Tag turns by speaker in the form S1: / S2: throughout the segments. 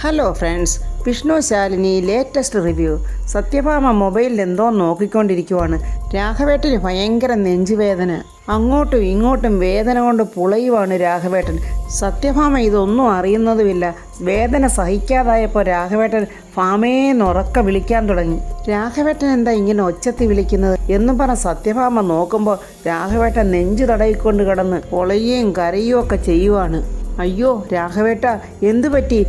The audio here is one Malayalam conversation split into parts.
S1: Hello friends, Vishnu Shalini latest review. Satyabhama മൊബൈലിൽ എന്തോ നോക്കിക്കൊണ്ടിരിക്കുവാണ്. രാഘവേട്ടന് ഭയങ്കര നെഞ്ചുവേദന, അങ്ങോട്ടും ഇങ്ങോട്ടും വേദന കൊണ്ട് പുളയുവാണ് രാഘവേട്ടൻ. സത്യഭാമ ഇതൊന്നും അറിയുന്നതുമില്ല. വേദന സഹിക്കാതായപ്പോൾ രാഘവേട്ടൻ ഭാമേന്നുറക്ക വിളിക്കാൻ തുടങ്ങി. രാഘവേട്ടൻ എന്താ ഇങ്ങനെ ഒച്ചത്തി വിളിക്കുന്നത് എന്നും പറഞ്ഞ സത്യഭാമ നോക്കുമ്പോൾ രാഘവേട്ടൻ നെഞ്ചു തടയിക്കൊണ്ട് കിടന്ന് പൊളയുകയും കരയുകയും ഒക്കെ ചെയ്യുവാണ്. അയ്യോ രാഘവേട്ട എന്തു പറ്റി,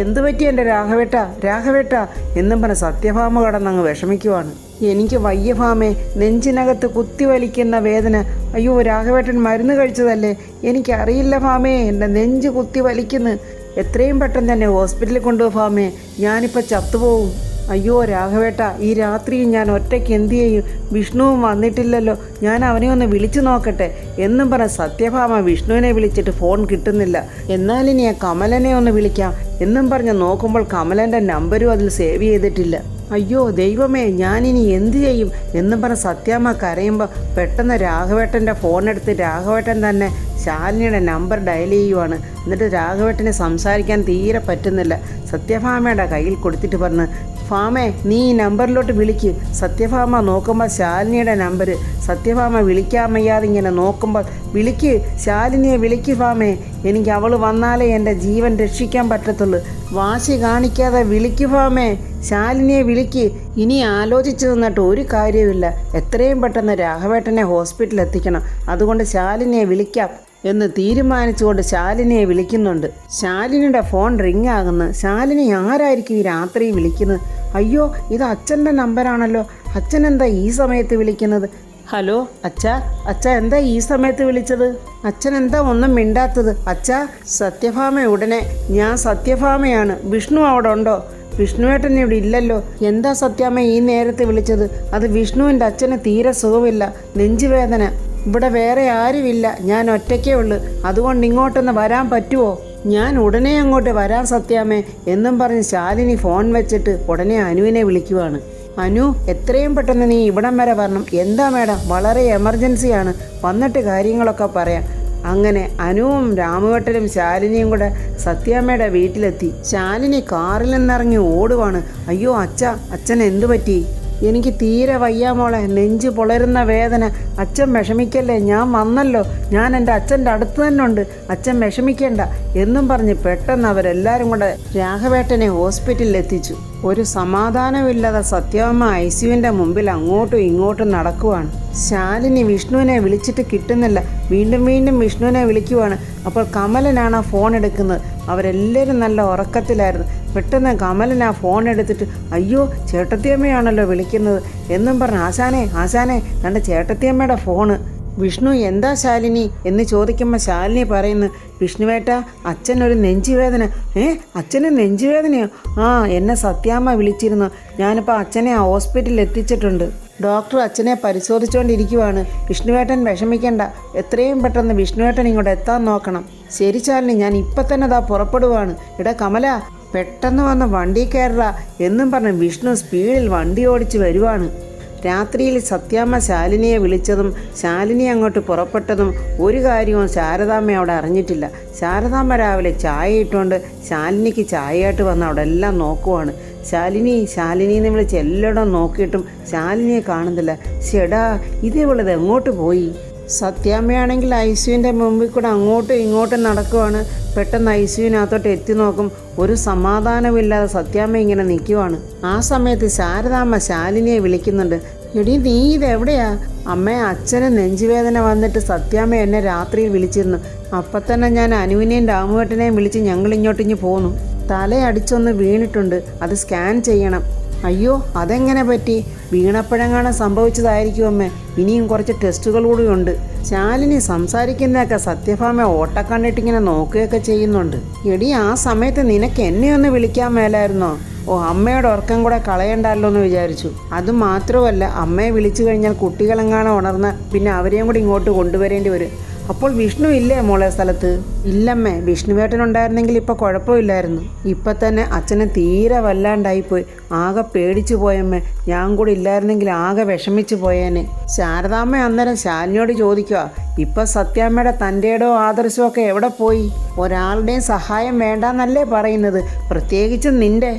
S1: എന്തു പറ്റി എൻ്റെ രാഘവേട്ട എന്നും പറഞ്ഞ സത്യഭാമ കടന്നങ്ങ് വിഷമിക്കുവാണ്. എനിക്ക് വയ്യ ഭാമേ, നെഞ്ചിനകത്ത് കുത്തിവലിക്കുന്ന വേദന. അയ്യോ രാഘവേട്ടൻ മരുന്ന് കഴിച്ചതല്ലേ, എനിക്കറിയില്ല ഭാമേ, എൻ്റെ നെഞ്ച് കുത്തി വലിക്കുന്നു. എത്രയും പെട്ടെന്ന് തന്നെ ഹോസ്പിറ്റലിൽ കൊണ്ടുപോ ഭാമേ, ഞാനിപ്പോൾ ചത്തുപോകും. അയ്യോ രാഘവേട്ട, ഈ രാത്രിയും ഞാൻ ഒറ്റയ്ക്ക് എന്തു ചെയ്യും? വിഷ്ണുവും വന്നിട്ടില്ലല്ലോ, ഞാൻ അവനെ ഒന്ന് വിളിച്ചു നോക്കട്ടെ എന്നും പറഞ്ഞ സത്യഭാമ വിഷ്ണുവിനെ വിളിച്ചിട്ട് ഫോൺ കിട്ടുന്നില്ല. എന്നാലിനി ഞാൻ കമലനെ ഒന്ന് വിളിക്കാം എന്നും പറഞ്ഞ് നോക്കുമ്പോൾ കമലൻ്റെ നമ്പരും അതിൽ സേവ് ചെയ്തിട്ടില്ല. അയ്യോ ദൈവമേ, ഞാനിനി എന്തു ചെയ്യും എന്നും പറഞ്ഞ് സത്യാമ്മ കരയുമ്പോൾ പെട്ടെന്ന് രാഘവേട്ടൻ്റെ ഫോൺ എടുത്ത് രാഘവേട്ടൻ തന്നെ ശാലിനിയുടെ നമ്പർ ഡയൽ ചെയ്യുവാണ്. എന്നിട്ട് രാഘവേട്ടനെ സംസാരിക്കാൻ തീരെ പറ്റുന്നില്ല. സത്യഭാമയുടെ കയ്യിൽ കൊടുത്തിട്ട് പറഞ്ഞ്, ഭാമേ നീ ഈ നമ്പറിലോട്ട് വിളിക്ക്. സത്യഭാമ നോക്കുമ്പോൾ ശാലിനിയുടെ നമ്പർ. സത്യഭാമ വിളിക്കാൻ വയ്യാതെ ഇങ്ങനെ നോക്കുമ്പോൾ, വിളിക്ക് ശാലിനിയെ വിളിക്ക് ഭാമേ, എനിക്ക് അവൾ വന്നാലേ എൻ്റെ ജീവൻ രക്ഷിക്കാൻ പറ്റത്തുള്ളൂ. വാശി കാണിക്കാതെ വിളിക്ക് ഭാമേ, ശാലിനിയെ വിളിക്ക്. ഇനി ആലോചിച്ച് നിന്നിട്ട് ഒരു കാര്യമില്ല, എത്രയും പെട്ടെന്ന് രാഘവേട്ടനെ ഹോസ്പിറ്റലിൽ എത്തിക്കണം. അതുകൊണ്ട് ശാലിനിയെ വിളിക്കാം എന്ന് തീരുമാനിച്ചുകൊണ്ട് ശാലിനിയെ വിളിക്കുന്നുണ്ട്. ശാലിനിയുടെ ഫോൺ റിങ് ആകുന്നു. ശാലിനി ആരായിരിക്കും ഈ രാത്രി വിളിക്കുന്നത്? അയ്യോ ഇത് അച്ഛൻ്റെ നമ്പറാണല്ലോ, അച്ഛൻ എന്താ ഈ സമയത്ത് വിളിക്കുന്നത്? ഹലോ അച്ഛ എന്താ ഈ സമയത്ത് വിളിച്ചത്? അച്ഛൻ എന്താ ഒന്നും മിണ്ടാത്തത്? അച്ഛാ, സത്യഭാമ ഉടനെ, ഞാൻ സത്യഭാമയാണ്, വിഷ്ണു അവിടെ ഉണ്ടോ? വിഷ്ണുവേട്ടൻ ഇവിടെ ഇല്ലല്ലോ. എന്താ സത്യാമ്മ ഈ നേരത്തെ വിളിച്ചത്? അത് വിഷ്ണുവിൻ്റെ അച്ഛന് തീരെ സുഖമില്ല, നെഞ്ചുവേദന. ഇവിടെ വേറെ ആരുമില്ല, ഞാൻ ഒറ്റയ്ക്കേ ഉള്ളൂ. അതുകൊണ്ട് ഇങ്ങോട്ടൊന്ന് വരാൻ പറ്റുമോ? ഞാൻ ഉടനെ അങ്ങോട്ട് വരാം സത്യാമ്മേ എന്നും പറഞ്ഞ് ശാലിനി ഫോൺ വെച്ചിട്ട് ഉടനെ അനുവിനെ വിളിക്കുവാണ്. അനു, എത്രയും പെട്ടെന്ന് നീ ഇവിടം വരെ വരണം. എന്താ മേഡം, വളരെ എമർജൻസിയാണ്, വന്നിട്ട് കാര്യങ്ങളൊക്കെ പറയാം. അങ്ങനെ അനുവും രാമുവേട്ടനും ശാലിനിയും കൂടെ സത്യാമ്മയുടെ വീട്ടിലെത്തി. ശാലിനി കാറിൽ നിന്നിറങ്ങി ഓടുവാണ്. അയ്യോ അച്ഛൻ എന്തു പറ്റി? എനിക്ക് തീരെ വയ്യ മോളെ, നെഞ്ച് പൊളരുന്ന വേദന. അച്ഛൻ വിഷമിക്കല്ലേ, ഞാൻ വന്നല്ലോ, ഞാൻ എൻ്റെ അച്ഛൻ്റെ അടുത്ത് തന്നെ ഉണ്ട്, അച്ഛൻ വിഷമിക്കേണ്ട എന്നും പറഞ്ഞ് പെട്ടെന്ന് അവരെല്ലാവരും കൂടെ രാഘവേട്ടനെ ഹോസ്പിറ്റലിൽ എത്തിച്ചു. ഒരു സമാധാനമില്ലാതെ സത്യഭാമ ഐസിയുവിൻ്റെ മുമ്പിൽ അങ്ങോട്ടും ഇങ്ങോട്ടും നടക്കുവാണ്. ശാലിനി വിഷ്ണുവിനെ വിളിച്ചിട്ട് കിട്ടുന്നില്ല. വീണ്ടും വിഷ്ണുവിനെ വിളിക്കുവാണ്. അപ്പോൾ കമലനാണ് ഫോൺ എടുക്കുന്നത്. അവരെല്ലാവരും നല്ല ഉറക്കത്തിലായിരുന്നു. പെട്ടെന്ന് കമലൻ ആ ഫോൺ എടുത്തിട്ട്, അയ്യോ ചേട്ടത്തിയമ്മയാണല്ലോ വിളിക്കുന്നത് എന്നും പറഞ്ഞ്, ആശാനെ തൻ്റെ ചേട്ടത്തിയമ്മയുടെ ഫോണ്. വിഷ്ണു, എന്താ ശാലിനി എന്ന് ചോദിക്കുമ്പോൾ ശാലിനി പറയുന്നു, വിഷ്ണുവേട്ട അച്ഛനൊരു നെഞ്ചുവേദന. അച്ഛന് നെഞ്ചുവേദനയോ? എന്നെ സത്യാമ്മ വിളിച്ചിരുന്നു. ഞാനിപ്പോൾ അച്ഛനെ ആ ഹോസ്പിറ്റലിൽ എത്തിച്ചിട്ടുണ്ട്. ഡോക്ടർ അച്ഛനെ പരിശോധിച്ചുകൊണ്ടിരിക്കുവാണ്. വിഷ്ണുവേട്ടൻ വിഷമിക്കേണ്ട, എത്രയും പെട്ടെന്ന് വിഷ്ണുവേട്ടൻ ഇങ്ങോട്ട് എത്താൻ നോക്കണം. ശരി ശാലിനി, ഞാൻ ഇപ്പം തന്നെ പുറപ്പെടുവാണ്. എടാ കമല, പെട്ടെന്ന് വന്ന് വണ്ടി കയറുക എന്നും പറഞ്ഞ് വിഷ്ണു സ്പീഡിൽ വണ്ടി ഓടിച്ച് വരുവാണ്. രാത്രിയിൽ സത്യാമ്മ ശാലിനിയെ വിളിച്ചതും ശാലിനി അങ്ങോട്ട് പുറപ്പെട്ടതും ഒരു കാര്യവും ശാരദാമ്മ അവിടെ അറിഞ്ഞിട്ടില്ല. ശാരദാമ്മ രാവിലെ ചായ ഇട്ടുകൊണ്ട് ശാലിനിക്ക് ചായയായിട്ട് വന്ന് അവിടെ എല്ലാം നോക്കുവാണ്. ശാലിനി എന്ന് വിളിച്ച് എല്ലായിടവും നോക്കിയിട്ടും ശാലിനിയെ കാണുന്നില്ല. ചേടാ, ഇതേവളത് എങ്ങോട്ട് പോയി? സത്യാമ്മയാണെങ്കിൽ ഐസിയുവിൻ്റെ മുമ്പിൽ കൂടെ അങ്ങോട്ടും ഇങ്ങോട്ടും നടക്കുവാണ്. പെട്ടെന്ന് ഐസിയുവിനകത്തോട്ട് എത്തി നോക്കും. ഒരു സമാധാനമില്ലാതെ സത്യാമ്മ ഇങ്ങനെ നിൽക്കുവാണ്. ആ സമയത്ത് ശാരദാമ്മ ശാലിനിയെ വിളിക്കുന്നുണ്ട്. എടീ നീ ഇതെവിടെയാ? അമ്മയെ, അച്ഛന് നെഞ്ചുവേദന വന്നിട്ട് സത്യാമ്മ എന്നെ രാത്രിയിൽ വിളിച്ചിരുന്നു. അപ്പം തന്നെ ഞാൻ അനുവിനെയും രാമുവേട്ടനെയും വിളിച്ച് ഞങ്ങൾ ഇങ്ങോട്ടിഞ്ഞ് പോന്നു. തലയടിച്ചൊന്ന് വീണിട്ടുണ്ട്, അത് സ്കാൻ ചെയ്യണം. അയ്യോ അതെങ്ങനെ പറ്റി? വീണപ്പോഴെങ്ങാനും സംഭവിച്ചതായിരിക്കും അമ്മേ. ഇനിയും കുറച്ച് ടെസ്റ്റുകൾ കൂടി ഉണ്ട്. ശാലിനി സംസാരിക്കുന്നതൊക്കെ സത്യഭാമ ഓട്ടക്കണ്ടിട്ടിങ്ങനെ നോക്കുകയൊക്കെ ചെയ്യുന്നുണ്ട്. എടി, ആ സമയത്ത് നിനക്ക് എന്നെ ഒന്ന് വിളിക്കാൻ മേലായിരുന്നോ? അമ്മയുടെ ഉറക്കം കൂടെ കളയണ്ടല്ലോ എന്ന് വിചാരിച്ചു. അതുമാത്രമല്ല, അമ്മയെ വിളിച്ചു കഴിഞ്ഞാൽ കുട്ടികളെങ്ങാനും ഉണർന്ന് പിന്നെ അവരെയും കൂടി ഇങ്ങോട്ട് കൊണ്ടുവരേണ്ടി വരും. അപ്പോൾ വിഷ്ണു ഇല്ലേ മോളെ സ്ഥലത്ത്? ഇല്ലമ്മേ, വിഷ്ണുവേട്ടനുണ്ടായിരുന്നെങ്കിൽ ഇപ്പോൾ കുഴപ്പമില്ലായിരുന്നു. ഇപ്പം തന്നെ അച്ഛന് തീരെ വല്ലാണ്ടായിപ്പോയി. ആകെ പേടിച്ചു പോയമ്മേ. ഞാൻ കൂടി ഇല്ലായിരുന്നെങ്കിൽ ആകെ വിഷമിച്ചു പോയേനെ. ശാരദാമ്മ അന്നേരം ശാലിനിയോട് ചോദിക്കുക, ഇപ്പം സത്യാമ്മയുടെ തൻ്റെടോ ആദർശമോ ഒക്കെ എവിടെ പോയി? ഒരാളുടെയും സഹായം വേണ്ടാന്നല്ലേ പറയുന്നത്, പ്രത്യേകിച്ചും നിന്റെ.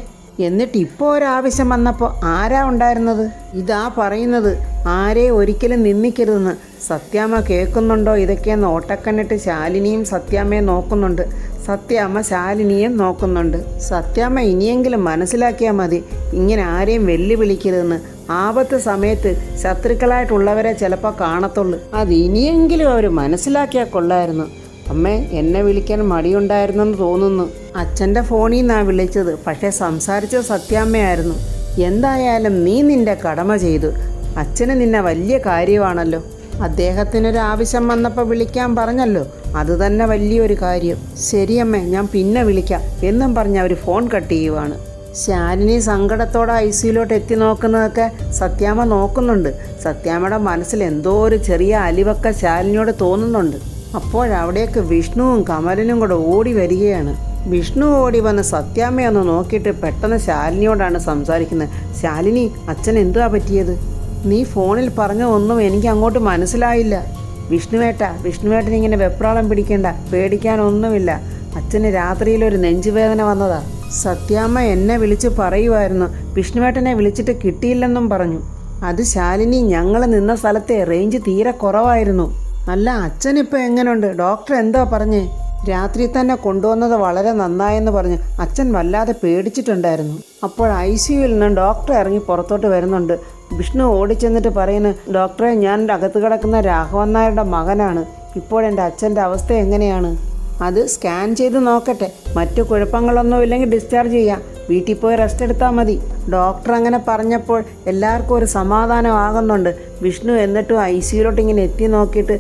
S1: എന്നിട്ട് ഇപ്പോൾ ഒരാവശ്യം വന്നപ്പോൾ ആരാ ഉണ്ടായിരുന്നത്? ഇതാ പറയുന്നത്, ആരെയും ഒരിക്കലും നിന്ദിക്കരുതെന്ന്. സത്യാമ്മ കേൾക്കുന്നുണ്ടോ ഇതൊക്കെയെന്ന് ഓട്ടക്കണ്ണിട്ട് ശാലിനിയും സത്യാമ്മയെ നോക്കുന്നുണ്ട്. സത്യാമ്മ ശാലിനിയും നോക്കുന്നുണ്ട്. സത്യാമ്മ ഇനിയെങ്കിലും മനസ്സിലാക്കിയാൽ മതി, ഇങ്ങനെ ആരെയും വെല്ലുവിളിക്കരുതെന്ന്. ആപത്ത് സമയത്ത് ശത്രുക്കളായിട്ടുള്ളവരെ ചിലപ്പോൾ കാണത്തുള്ളൂ. അത് ഇനിയെങ്കിലും അവർ മനസ്സിലാക്കിയാൽ കൊള്ളായിരുന്നു. അമ്മേ, എന്നെ വിളിക്കാൻ മടിയുണ്ടായിരുന്നെന്ന് തോന്നുന്നു. അച്ഛൻ്റെ ഫോണിൽ നിന്നാണ് വിളിച്ചത്, പക്ഷേ സംസാരിച്ചത് സത്യാമ്മയായിരുന്നു. എന്തായാലും നീ നിൻ്റെ കടമ ചെയ്തു. അച്ഛന് നിന്നെ വലിയ കാര്യമാണല്ലോ. അദ്ദേഹത്തിനൊരു ആവശ്യം വന്നപ്പോൾ വിളിക്കാൻ പറഞ്ഞല്ലോ, അത് തന്നെ വലിയൊരു കാര്യം. ശരിയമ്മേ, ഞാൻ പിന്നെ വിളിക്കാം എന്നും പറഞ്ഞ് അവർ ഫോൺ കട്ട് ചെയ്യുവാണ്. ശാലിനി സങ്കടത്തോടെ ഐസിയിലോട്ട് എത്തി നോക്കുന്നതൊക്കെ സത്യാമ്മ നോക്കുന്നുണ്ട്. സത്യാമ്മയുടെ മനസ്സിൽ എന്തോ ഒരു ചെറിയ അലിവൊക്കെ ശാലിനിയോട് തോന്നുന്നുണ്ട്. അപ്പോഴവിടേക്ക് വിഷ്ണുവും കമലനും കൂടെ ഓടി വരികയാണ്. വിഷ്ണു ഓടി വന്ന് സത്യാമ്മയൊന്ന് നോക്കിയിട്ട് പെട്ടെന്ന് ശാലിനിയോടാണ് സംസാരിക്കുന്നത്. ശാലിനി, അച്ഛൻ എന്തുവാ പറ്റിയത്? നീ ഫോണിൽ പറഞ്ഞതൊന്നും എനിക്ക് അങ്ങോട്ട് മനസ്സിലായില്ല. വിഷ്ണുവേട്ടൻ ഇങ്ങനെ വെപ്രാളം പിടിക്കേണ്ട, പേടിക്കാനൊന്നുമില്ല. അച്ഛന് രാത്രിയിലൊരു നെഞ്ചുവേദന വന്നതാ. സത്യാമ്മ എന്നെ വിളിച്ച് പറയുമായിരുന്നു, വിഷ്ണുവേട്ടനെ വിളിച്ചിട്ട് കിട്ടിയില്ലെന്നും പറഞ്ഞു. അത് ശാലിനി, ഞങ്ങൾ നിന്ന സ്ഥലത്തെ റേഞ്ച് തീരെ കുറവായിരുന്നു. അല്ല, അച്ഛനിപ്പോൾ എങ്ങനെയുണ്ട്? ഡോക്ടർ എന്താ പറഞ്ഞേ? രാത്രി തന്നെ കൊണ്ടുവന്നത് വളരെ നന്നായെന്ന് പറഞ്ഞ് അച്ഛൻ വല്ലാതെ പേടിച്ചിട്ടുണ്ടായിരുന്നു. അപ്പോൾ ICUവിൽ നിന്ന് ഡോക്ടർ ഇറങ്ങി പുറത്തോട്ട് വരുന്നുണ്ട്. വിഷ്ണു ഓടിച്ചെന്നിട്ട് പറയുന്നു, ഡോക്ടറെ, ഞാൻ അകത്ത് കിടക്കുന്ന രാഘവൻ നായരുടെ മകനാണ്. ഇപ്പോഴെൻ്റെ അച്ഛൻ്റെ അവസ്ഥ എങ്ങനെയാണ്? അത് സ്കാൻ ചെയ്ത് നോക്കട്ടെ. മറ്റു കുഴപ്പങ്ങളൊന്നും ഇല്ലെങ്കിൽ ഡിസ്ചാർജ് ചെയ്യാം. വീട്ടിൽ പോയി റെസ്റ്റ് എടുത്താൽ മതി. ഡോക്ടർ അങ്ങനെ പറഞ്ഞപ്പോൾ എല്ലാവർക്കും ഒരു സമാധാനമാകുന്നുണ്ട്. വിഷ്ണു എന്നിട്ടും ICUവിലോട്ട് ഇങ്ങനെ എത്തി നോക്കിയിട്ട്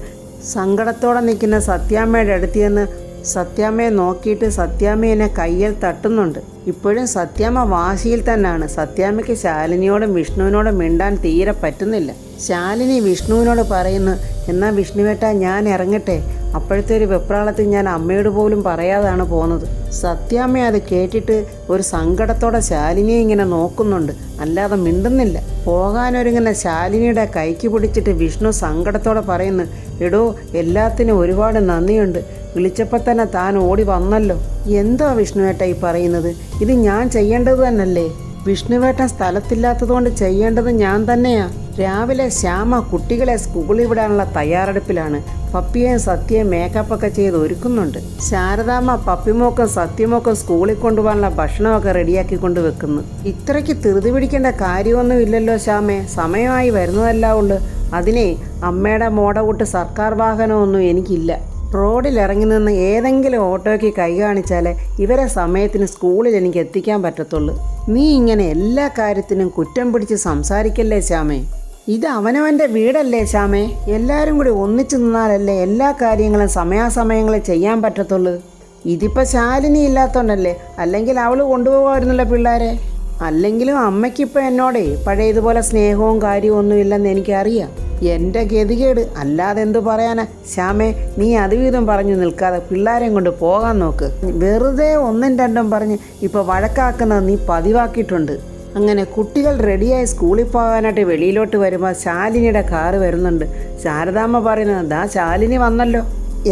S1: സങ്കടത്തോടെ നിൽക്കുന്ന സത്യാമ്മയുടെ അടുത്ത് ചെന്ന് സത്യാമ്മയെ നോക്കിയിട്ട് സത്യാമ്മയെ കയ്യിൽ തട്ടുന്നുണ്ട്. ഇപ്പോഴും സത്യാമ്മ വാശിയിൽ തന്നെയാണ്. സത്യാമ്മയ്ക്ക് ശാലിനിയോടും വിഷ്ണുവിനോടും മിണ്ടാൻ തീരെ പറ്റുന്നില്ല. ശാലിനി വിഷ്ണുവിനോട് പറയുന്നു, എന്നാൽ വിഷ്ണുവേട്ട, ഞാൻ ഇറങ്ങട്ടെ. അപ്പോഴത്തെ ഒരു വെപ്രാളത്തിൽ ഞാൻ അമ്മയോട് പോലും പറയാതാണ് പോകുന്നത്. സത്യാമ്മ അത് കേട്ടിട്ട് ഒരു സങ്കടത്തോടെ ശാലിനിയെ ഇങ്ങനെ നോക്കുന്നുണ്ട്, അല്ലാതെ മിണ്ടുന്നില്ല. പോകാനൊരുങ്ങുന്ന ശാലിനിയുടെ കൈക്ക് പിടിച്ചിട്ട് വിഷ്ണു സങ്കടത്തോടെ പറയുന്നു, എടോ, എല്ലാത്തിനും ഒരുപാട് നന്ദിയുണ്ട്. വിളിച്ചപ്പോൾ തന്നെ താൻ ഓടി വന്നല്ലോ. എന്താ വിഷ്ണുവേട്ട ഈ പറയുന്നത്? ഇത് ഞാൻ ചെയ്യേണ്ടത് തന്നല്ലേ? വിഷ്ണുവേട്ടൻ സ്ഥലത്തില്ലാത്തതുകൊണ്ട് ചെയ്യേണ്ടത് ഞാൻ തന്നെയാ. രാവിലെ ശ്യാമ കുട്ടികളെ സ്കൂളിൽ വിടാനുള്ള തയ്യാറെടുപ്പിലാണ്. പപ്പിയെയും സത്യയും മേക്കപ്പൊക്കെ ചെയ്ത് ഒരുക്കുന്നുണ്ട്. ശാരദാമ്മ പപ്പിമോക്കും സത്യമോക്കും സ്കൂളിൽ കൊണ്ടുപോകാനുള്ള ഭക്ഷണമൊക്കെ റെഡിയാക്കി കൊണ്ട് വെക്കുന്നു. ഇത്രയ്ക്ക് ധൃതി പിടിക്കേണ്ട കാര്യമൊന്നും ഇല്ലല്ലോ ശ്യാമേ, സമയമായി വരുന്നതല്ല ഉള്ളു. അതിനെ അമ്മയുടെ മോട കൂട്ട് സർക്കാർ വാഹനമൊന്നും എനിക്കില്ല. റോഡിൽ ഇറങ്ങി നിന്ന് ഏതെങ്കിലും ഓട്ടോയ്ക്ക് കൈ കാണിച്ചാലേ ഇവരെ സമയത്തിന് സ്കൂളിൽ എനിക്ക് എത്തിക്കാൻ പറ്റത്തുള്ളൂ. നീ ഇങ്ങനെ എല്ലാ കാര്യത്തിനും കുറ്റം പിടിച്ച് സംസാരിക്കല്ലേ ശ്യാമേ. ഇത് അവനവൻ്റെ വീടല്ലേ ശ്യാമേ. എല്ലാവരും കൂടി ഒന്നിച്ചു നിന്നാലല്ലേ എല്ലാ കാര്യങ്ങളും സമയാസമയങ്ങളിൽ ചെയ്യാൻ പറ്റത്തുള്ളൂ. ഇതിപ്പോൾ ശാലിനി ഇല്ലാത്തതുകൊണ്ടല്ലേ, അല്ലെങ്കിൽ അവൾ കൊണ്ടുപോകുമായിരുന്നല്ലോ പിള്ളേരെ. അല്ലെങ്കിലും അമ്മയ്ക്കിപ്പോൾ എന്നോടേ പഴയതുപോലെ സ്നേഹവും കാര്യവും ഒന്നും ഇല്ലെന്ന് എനിക്കറിയാം. എൻ്റെ ഗതികേട്, അല്ലാതെ എന്തു പറയാനാ. ശ്യാമേ, നീ അതുവിധം പറഞ്ഞു നിൽക്കാതെ പിള്ളേരെയും കൊണ്ട് പോകാൻ നോക്ക്. വെറുതെ ഒന്നും രണ്ടും പറഞ്ഞ് ഇപ്പോൾ വഴക്കാക്കുന്നത് നീ പതിവാക്കിയിട്ടുണ്ട്. അങ്ങനെ കുട്ടികൾ റെഡിയായി സ്കൂളിൽ പോകാനായിട്ട് വെളിയിലോട്ട് വരുമ്പോൾ ശാലിനിയുടെ കാറ് വരുന്നുണ്ട്. ശാരദാമ്മ പറയുന്നത്, ദാ ശാലിനി വന്നല്ലോ.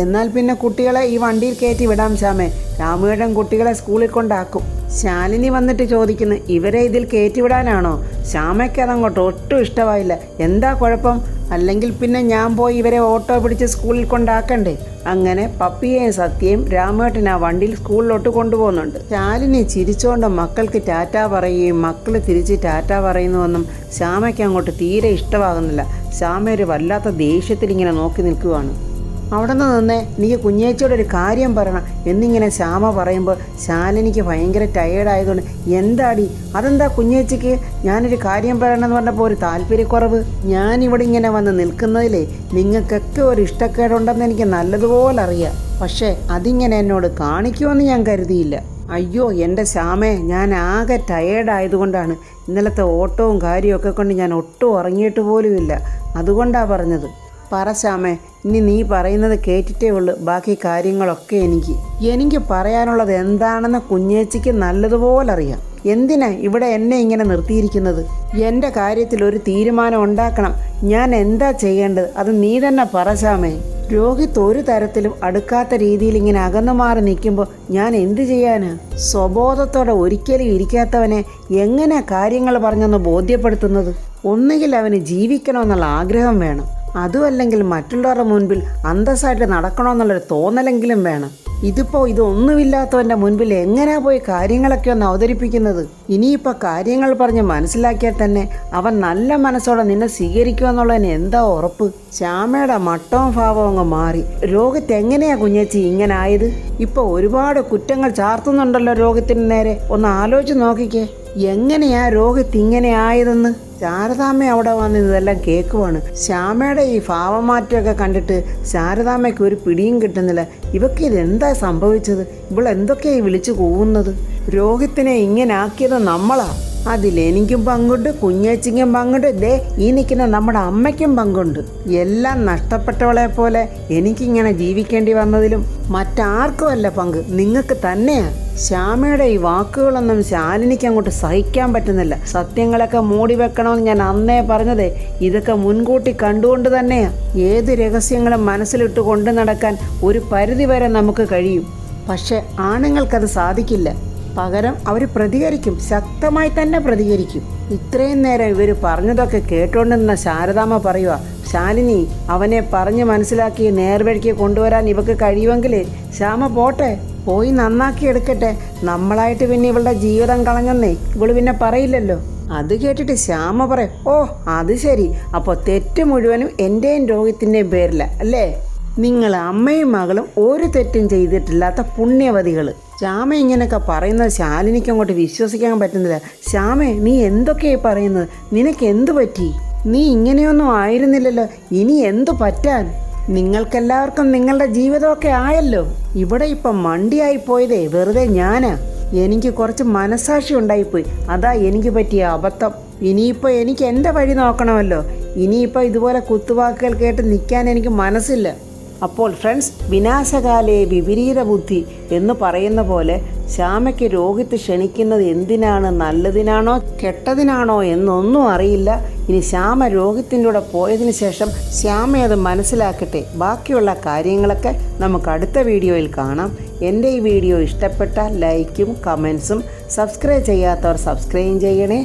S1: എന്നാൽ പിന്നെ കുട്ടികളെ ഈ വണ്ടിയിൽ കയറ്റി വിടാം ശ്യാമേ. രാമുവേട്ടൻ കുട്ടികളെ സ്കൂളിൽ കൊണ്ടാക്കും. ശാലിനി വന്നിട്ട് ചോദിക്കുന്നു, ഇവരെ ഇതിൽ കയറ്റി വിടാനാണോ? ശ്യാമയ്ക്ക് അതങ്ങോട്ട് ഒട്ടും ഇഷ്ടമായില്ല. എന്താ കുഴപ്പം? അല്ലെങ്കിൽ പിന്നെ ഞാൻ പോയി ഇവരെ ഓട്ടോ പിടിച്ച് സ്കൂളിൽ കൊണ്ടാക്കണ്ടേ? അങ്ങനെ പപ്പിയെയും സത്യയും രാമുവേട്ടൻ ആ വണ്ടിയിൽ സ്കൂളിലോട്ട് കൊണ്ടുപോകുന്നുണ്ട്. ശാലിനി ചിരിച്ചുകൊണ്ട് മക്കൾക്ക് ടാറ്റ പറയുകയും മക്കൾ തിരിച്ച് ടാറ്റ പറയുന്നുവെന്നും ശ്യാമയ്ക്ക് അങ്ങോട്ട് തീരെ ഇഷ്ടമാകുന്നില്ല. ശ്യാമ ഒരു വല്ലാത്ത ദേഷ്യത്തിൽ ഇങ്ങനെ നോക്കി നിൽക്കുവാണ്. അവിടെ നിന്നേ, നീ കുഞ്ഞേച്ചിയോട് ഒരു കാര്യം പറയണം എന്നിങ്ങനെ ശ്യാമ പറയുമ്പോൾ ശാലിനിക്ക് ഭയങ്കര ടയേർഡായതുകൊണ്ട്, എന്താടി അതെന്താ കുഞ്ഞേച്ചിക്ക് ഞാനൊരു കാര്യം പറയണമെന്ന് പറഞ്ഞപ്പോൾ ഒരു താല്പര്യക്കുറവ്? ഞാനിവിടെ ഇങ്ങനെ വന്ന് നിൽക്കുന്നതിലേ നിങ്ങൾക്കൊക്കെ ഒരു ഇഷ്ടക്കേടുണ്ടെന്ന് എനിക്ക് നല്ലതുപോലെ അറിയാം. പക്ഷേ അതിങ്ങനെ എന്നോട് കാണിക്കുമെന്ന് ഞാൻ കരുതിയില്ല. അയ്യോ എൻ്റെ ശ്യാമേ, ഞാൻ ആകെ ടയേർഡായതുകൊണ്ടാണ്. ഇന്നലത്തെ ഓട്ടവും കാര്യമൊക്കെ കൊണ്ട് ഞാൻ ഒട്ടും ഉറങ്ങിയിട്ട് പോലുമില്ല. അതുകൊണ്ടാണ് പറഞ്ഞത്. പറ ശ്യാമേ, ഇനി നീ പറയുന്നത് കേട്ടിട്ടേ ഉള്ളൂ ബാക്കി കാര്യങ്ങളൊക്കെ എനിക്ക് പറയാനുള്ളത് എന്താണെന്ന് കുഞ്ഞേച്ചിക്ക് നല്ലതുപോലെ അറിയാം. എന്തിനാ ഇവിടെ എന്നെ ഇങ്ങനെ നിർത്തിയിരിക്കുന്നത്? എൻ്റെ കാര്യത്തിൽ ഒരു തീരുമാനം ഉണ്ടാക്കണം. ഞാൻ എന്താ ചെയ്യേണ്ടത്? അത് നീ തന്നെ പറ ശ്യാമേ. രോഹിത് ഒരു തരത്തിലും അടുക്കാത്ത രീതിയിൽ ഇങ്ങനെ അകന്നു മാറി നിൽക്കുമ്പോൾ ഞാൻ എന്തു ചെയ്യാനാ? സ്വബോധത്തോടെ ഒരിക്കലും ഇരിക്കാത്തവനെ എങ്ങനെ കാര്യങ്ങൾ പറഞ്ഞൊന്ന് ബോധ്യപ്പെടുത്തുന്നത്? ഒന്നുകിൽ അവന് ജീവിക്കണമെന്നുള്ള ആഗ്രഹം വേണം, അതുമല്ലെങ്കിൽ മറ്റുള്ളവരുടെ മുൻപിൽ അന്തസ്സായിട്ട് നടക്കണമെന്നുള്ളൊരു തോന്നലെങ്കിലും വേണം. ഇതൊന്നുമില്ലാത്തവൻ്റെ മുൻപിൽ എങ്ങനെയാ പോയി കാര്യങ്ങളൊക്കെ ഒന്ന് അവതരിപ്പിക്കുന്നത്? ഇനിയിപ്പോൾ കാര്യങ്ങൾ പറഞ്ഞ് മനസ്സിലാക്കിയാൽ തന്നെ അവൻ നല്ല മനസ്സോടെ നിന്നെ സ്വീകരിക്കുമെന്നുള്ളതിന് എന്താ ഉറപ്പ്? ശ്യാമയുടെ മട്ടവും ഭാവവും അങ്ങ് മാറി. രോഹിത് എങ്ങനെയാ കുഞ്ഞേച്ചി ഇങ്ങനെ ആയത്? ഇപ്പോൾ ഒരുപാട് കുറ്റങ്ങൾ ചാർത്തുന്നുണ്ടല്ലോ രോഹിത്തിന് നേരെ. ഒന്ന് ആലോചിച്ച് നോക്കിക്കേ, എങ്ങനെയാ രോഹിത് ഇങ്ങനെ ആയതെന്ന്. ശാരദാമ്മ അവിടെ വന്ന് ഇതെല്ലാം കേൾക്കുവാണ്. ശ്യാമയുടെ ഈ ഭാവമാറ്റമൊക്കെ കണ്ടിട്ട് ശാരദാമ്മയ്ക്ക് ഒരു പിടിയും കിട്ടുന്നില്ല. ഇവക്ക് ഇതെന്താ സംഭവിച്ചത്? ഇവളെന്തൊക്കെയായി വിളിച്ചു കൂവുന്നത്? രോഹിത്തിനെ ഇങ്ങനെ ആക്കിയത് നമ്മളാ. അതിലെനിക്കും പങ്കുണ്ട്, കുഞ്ഞേച്ചിക്കും പങ്കുണ്ട്, ദേ ഈ നിൽക്കുന്ന നമ്മുടെ അമ്മയ്ക്കും പങ്കുണ്ട്. എല്ലാം നഷ്ടപ്പെട്ടവളെ പോലെ എനിക്കിങ്ങനെ ജീവിക്കേണ്ടി വന്നതിലും മറ്റാർക്കും അല്ല പങ്ക്, നിങ്ങൾക്ക് തന്നെയാ. ശ്യാമയുടെ ഈ വാക്കുകളൊന്നും ശാലിനിക്ക് അങ്ങോട്ട് സഹിക്കാൻ പറ്റുന്നില്ല. സത്യങ്ങളൊക്കെ മൂടി വെക്കണമെന്ന് ഞാൻ അന്നേ പറഞ്ഞതേ ഇതൊക്കെ മുൻകൂട്ടി കണ്ടുകൊണ്ട് തന്നെയാ. ഏത് രഹസ്യങ്ങളും മനസ്സിലിട്ട് കൊണ്ടു നടക്കാൻ ഒരു പരിധി വരെ നമുക്ക് കഴിയും. പക്ഷെ ആണുങ്ങൾക്കത് സാധിക്കില്ല. പകരം അവർ പ്രതികരിക്കും, ശക്തമായി തന്നെ പ്രതികരിക്കും. ഇത്രയും നേരം ഇവർ പറഞ്ഞതൊക്കെ കേട്ടോണ്ടിരുന്ന ശാരദാമ്മ പറയുക, ശാലിനി, അവനെ പറഞ്ഞ് മനസ്സിലാക്കി നേർവഴിക്ക് കൊണ്ടുവരാൻ ഇവക്ക് കഴിയുമെങ്കിൽ ശ്യാമ പോട്ടെ, പോയി നന്നാക്കി എടുക്കട്ടെ. നമ്മളായിട്ട് പിന്നെ ഇവളുടെ ജീവിതം കളഞ്ഞെന്നേ ഇവള് പിന്നെ പറയില്ലല്ലോ. അത് കേട്ടിട്ട് ശ്യാമ പറയും, ഓ അത് ശരി, അപ്പോൾ തെറ്റ് മുഴുവനും എൻ്റെയും രോഹിത്തിൻ്റെയും പേരില്ല അല്ലേ? നിങ്ങൾ അമ്മയും മകളും ഒരു തെറ്റും ചെയ്തിട്ടില്ലാത്ത പുണ്യവതികൾ. ശ്യാമ ഇങ്ങനെയൊക്കെ പറയുന്നത് ശാലിനിക്ക് അങ്ങോട്ട് വിശ്വസിക്കാൻ പറ്റുന്നില്ല. ശ്യാമേ, നീ എന്തൊക്കെയായി പറയുന്നത്? നിനക്ക് എന്തു പറ്റി? നീ ഇങ്ങനെയൊന്നും ആയിരുന്നില്ലല്ലോ, ഇനി എന്തു പറ്റാൻ? നിങ്ങൾക്കെല്ലാവർക്കും നിങ്ങളുടെ ജീവിതമൊക്കെ ആയല്ലോ. ഇവിടെ ഇപ്പം മണ്ടിയായി പോയതേ വെറുതെ ഞാനാ. എനിക്ക് കുറച്ച് മനസാക്ഷി ഉണ്ടായിപ്പോയി, അതാ എനിക്ക് പറ്റിയ അബദ്ധം. ഇനിയിപ്പോൾ എനിക്ക് എൻ്റെ വഴി നോക്കണമല്ലോ. ഇനിയിപ്പോൾ ഇതുപോലെ കുത്തുവാക്കുകൾ കേട്ട് നിൽക്കാൻ എനിക്ക് മനസ്സില്ല. അപ്പോൾ ഫ്രണ്ട്സ്, വിനാശകാലേ വിപരീത ബുദ്ധി എന്ന് പറയുന്ന പോലെ ശ്യാമയ്ക്ക് രോഹിത് ക്ഷണിക്കുന്നത് എന്തിനാണ്, നല്ലതിനാണോ കെട്ടതിനാണോ എന്നൊന്നും അറിയില്ല. ഇനി ശ്യാമ രോഹിത്തിൻ്റെ കൂടെ പോയതിന് ശേഷം ശ്യാമ അത് മനസ്സിലാക്കട്ടെ. ബാക്കിയുള്ള കാര്യങ്ങളൊക്കെ നമുക്ക് അടുത്ത വീഡിയോയിൽ കാണാം. എൻ്റെ ഈ വീഡിയോ ഇഷ്ടപ്പെട്ടാൽ ലൈക്കും കമൻസും, സബ്സ്ക്രൈബ് ചെയ്യാത്തവർ സബ്സ്ക്രൈബ് ചെയ്യണേ.